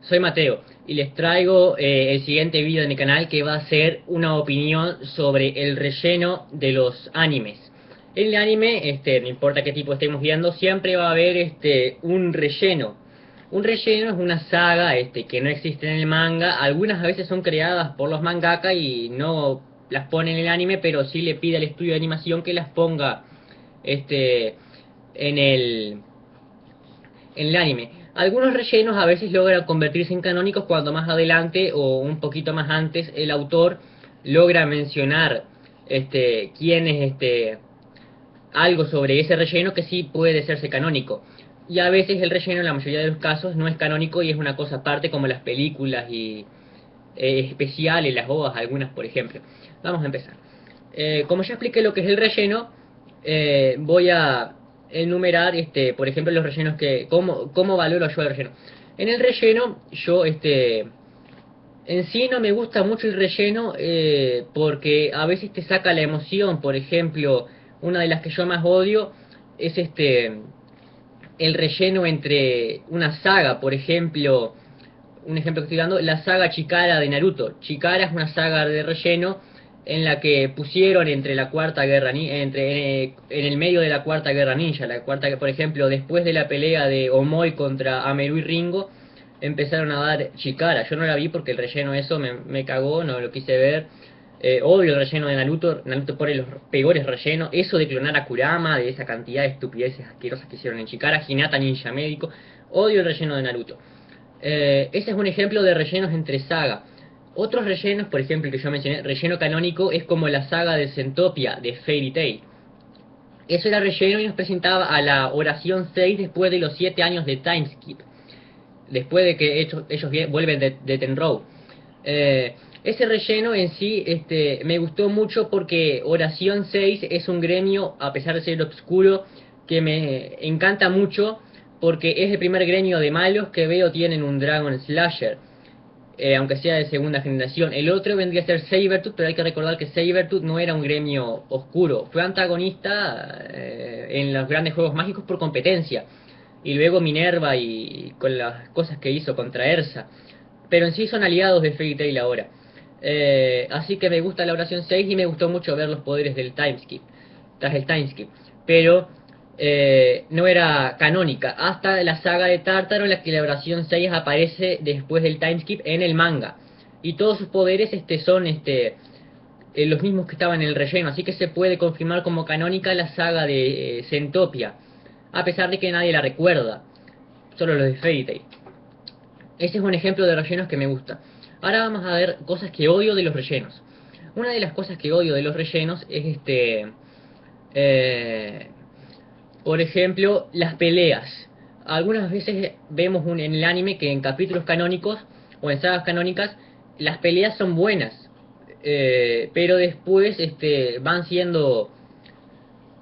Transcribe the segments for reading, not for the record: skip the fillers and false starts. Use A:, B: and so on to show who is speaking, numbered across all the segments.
A: Soy Mateo y les traigo el siguiente video en mi canal, que va a ser una opinión sobre el relleno de los animes. En el anime, no importa qué tipo estemos viendo, siempre va a haber un relleno. Un relleno es una saga que no existe en el manga. Algunas a veces son creadas por los mangaka y no las pone en el anime, pero sí le pide al estudio de animación que las ponga en el anime. Algunos rellenos a veces logran convertirse en canónicos cuando más adelante o un poquito más antes el autor logra mencionar quién es algo sobre ese relleno que sí puede serse canónico. Y a veces el relleno en la mayoría de los casos no es canónico y es una cosa aparte, como las películas y especiales, las OVAs, algunas por ejemplo. Vamos a empezar. Como ya expliqué lo que es el relleno, voy a enumerar, por ejemplo, los rellenos cómo valoro yo el relleno. En el relleno, yo, en sí no me gusta mucho el relleno porque a veces te saca la emoción. Por ejemplo, una de las que yo más odio es el relleno entre una saga, por ejemplo, un ejemplo que estoy dando, la saga Chikara de Naruto. Chikara es una saga de relleno en la que pusieron entre la cuarta guerra en el medio de la cuarta guerra ninja, la cuarta que por ejemplo después de la pelea de Omoi contra Ameru y Ringo empezaron a dar Chikara. Yo no la vi porque el relleno eso me cagó, no lo quise ver. Odio el relleno de Naruto. Naruto pone los peores rellenos. Eso de clonar a Kurama, de esa cantidad de estupideces asquerosas que hicieron en Chikara, Hinata Ninja Médico. Odio el relleno de Naruto. Ese es un ejemplo de rellenos entre saga. Otros rellenos, por ejemplo, el que yo mencioné, relleno canónico, es como la saga de Centopia de Fairy Tail. Eso era relleno y nos presentaba a la oración 6 después de los 7 años de timeskip. Después de que ellos vuelven de Tenrou. Ese relleno en sí me gustó mucho porque Oración 6 es un gremio, a pesar de ser obscuro, que me encanta mucho porque es el primer gremio de malos que veo tienen un Dragon Slasher, aunque sea de segunda generación. El otro vendría a ser Sabertooth, pero hay que recordar que Sabertooth no era un gremio oscuro, fue antagonista en los grandes juegos mágicos por competencia, y luego Minerva y con las cosas que hizo contra Ersa, pero en sí son aliados de Fairy Tail ahora. Así que me gusta la oración 6 y me gustó mucho ver los poderes del timeskip, tras el timeskip, pero no era canónica hasta la saga de Tártaro, en la que la oración 6 aparece después del timeskip en el manga, y todos sus poderes son los mismos que estaban en el relleno, así que se puede confirmar como canónica la saga de Centopia, a pesar de que nadie la recuerda, solo los de Fairy Tail. Ese es un ejemplo de rellenos que me gusta. Ahora vamos a ver cosas que odio de los rellenos. Una de las cosas que odio de los rellenos es eh, por ejemplo, las peleas. Algunas veces vemos en el anime que en capítulos canónicos o en sagas canónicas las peleas son buenas, pero después van siendo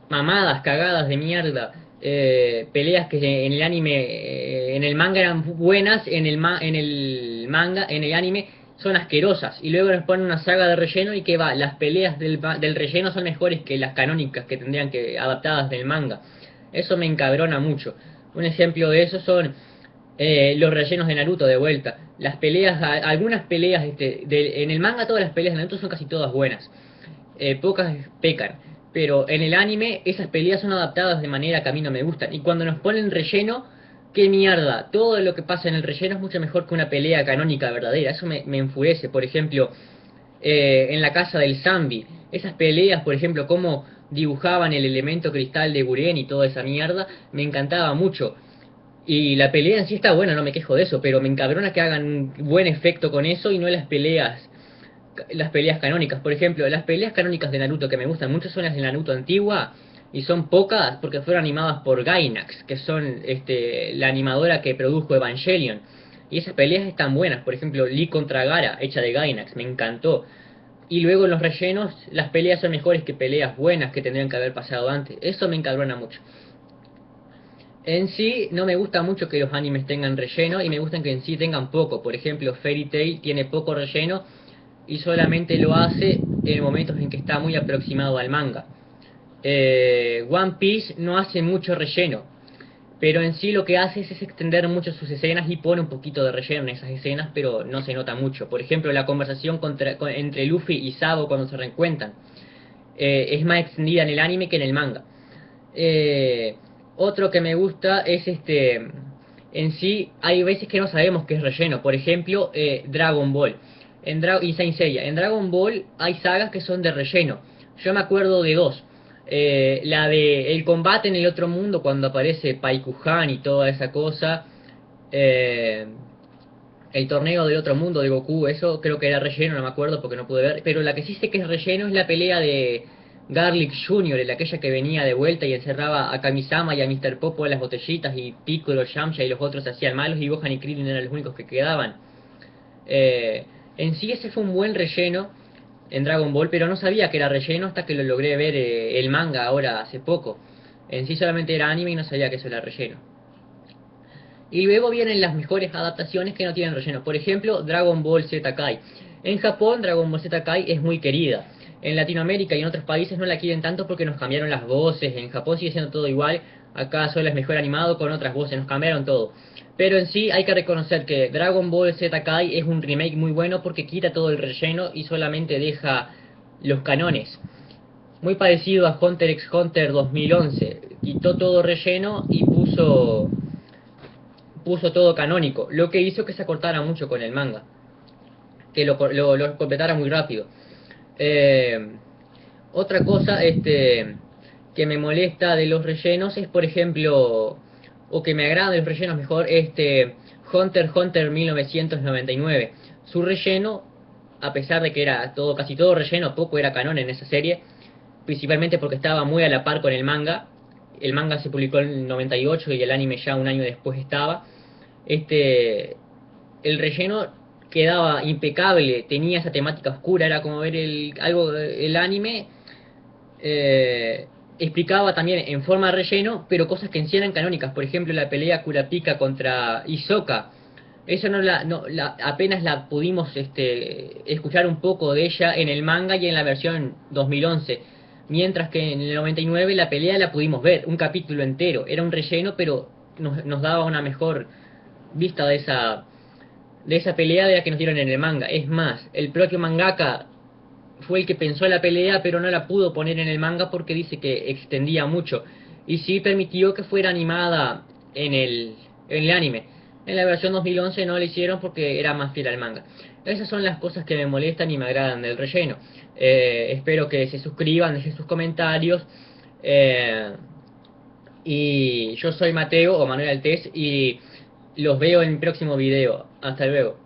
A: mamadas, cagadas de mierda. Peleas que en el anime, en el manga eran buenas, en el manga, en el anime son asquerosas. Y luego nos ponen una saga de relleno y que va, las peleas del relleno son mejores que las canónicas que tendrían que adaptadas del manga. Eso me encabrona mucho. Un ejemplo de eso son los rellenos de Naruto de vuelta. Las peleas, algunas peleas, en el manga todas las peleas de Naruto son casi todas buenas. Pocas pecan. Pero en el anime esas peleas son adaptadas de manera que a mí no me gustan. Y cuando nos ponen relleno, qué mierda. Todo lo que pasa en el relleno es mucho mejor que una pelea canónica verdadera. Eso me enfurece. Por ejemplo, en la casa del Zambi. Esas peleas, por ejemplo, cómo dibujaban el elemento cristal de Guren y toda esa mierda, me encantaba mucho. Y la pelea en sí está buena, no me quejo de eso, pero me encabrona que hagan un buen efecto con eso y no las peleas canónicas. Por ejemplo, las peleas canónicas de Naruto que me gustan mucho son las de Naruto antigua, y son pocas porque fueron animadas por Gainax, que son la animadora que produjo Evangelion. Y esas peleas están buenas. Por ejemplo, Lee contra Gara, hecha de Gainax, me encantó. Y luego en los rellenos las peleas son mejores que peleas buenas que tendrían que haber pasado antes. Eso me encabrona mucho. En sí no me gusta mucho que los animes tengan relleno, y me gustan que en sí tengan poco. Por ejemplo, Fairy Tail tiene poco relleno y solamente lo hace en momentos en que está muy aproximado al manga. One Piece no hace mucho relleno, pero en sí lo que hace es extender mucho sus escenas y pone un poquito de relleno en esas escenas, pero no se nota mucho. Por ejemplo, la conversación entre Luffy y Sabo cuando se reencuentran es más extendida en el anime que en el manga. Eh, Otro que me gusta es en sí, hay veces que no sabemos qué es relleno. Por ejemplo, Dragon Ball y Saint Seiya. En Dragon Ball hay sagas que son de relleno. Yo me acuerdo de dos. La de el combate en el otro mundo, cuando aparece Paikuhan y toda esa cosa. Eh, el torneo del otro mundo de Goku, eso creo que era relleno, no me acuerdo porque no pude ver. Pero la que sí sé que es relleno es la pelea de Garlic Jr., el aquella que venía de vuelta y encerraba a Kamisama y a Mr. Popo en las botellitas, y Piccolo, Yamcha y los otros se hacían malos, y Gohan y Krillin eran los únicos que quedaban. Eh, en sí ese fue un buen relleno en Dragon Ball, pero no sabía que era relleno hasta que lo logré ver el manga ahora hace poco. En sí solamente era anime y no sabía que eso era relleno. Y luego vienen las mejores adaptaciones que no tienen relleno. Por ejemplo, Dragon Ball Z Kai. En Japón, Dragon Ball Z Kai es muy querida. En Latinoamérica y en otros países no la quieren tanto porque nos cambiaron las voces. En Japón sigue siendo todo igual. Acá solo es mejor animado con otras voces. Nos cambiaron todo. Pero en sí hay que reconocer que Dragon Ball Z Kai es un remake muy bueno porque quita todo el relleno y solamente deja los canones. Muy parecido a Hunter x Hunter 2011. Quitó todo relleno y puso todo canónico, lo que hizo que se acortara mucho con el manga, que lo completara muy rápido. Eh, Otra cosa que me molesta de los rellenos es, por ejemplo, o que me agrada de los rellenos mejor, Hunter x Hunter 1999. Su relleno, a pesar de que era todo, casi todo relleno, poco era canon en esa serie, principalmente porque estaba muy a la par con el manga. El manga se publicó en el 98 y el anime ya un año después estaba. este el relleno quedaba impecable, tenía esa temática oscura, era como ver el anime, explicaba también en forma de relleno, pero cosas que en sí eran canónicas. Por ejemplo, la pelea Kurapika contra Hisoka, eso apenas la pudimos escuchar un poco de ella en el manga y en la versión 2011, mientras que en el 99 la pelea la pudimos ver, un capítulo entero, era un relleno, pero nos daba una mejor vista de esa pelea de la que nos dieron en el manga. Es más, el propio mangaka fue el que pensó la pelea, pero no la pudo poner en el manga porque dice que extendía mucho. Y sí permitió que fuera animada en el anime. En la versión 2011 no lo hicieron porque era más fiel al manga. Esas son las cosas que me molestan y me agradan del relleno. Espero que se suscriban, dejen sus comentarios. Y yo soy Mateo o Manuel Altés y los veo en el próximo video. Hasta luego.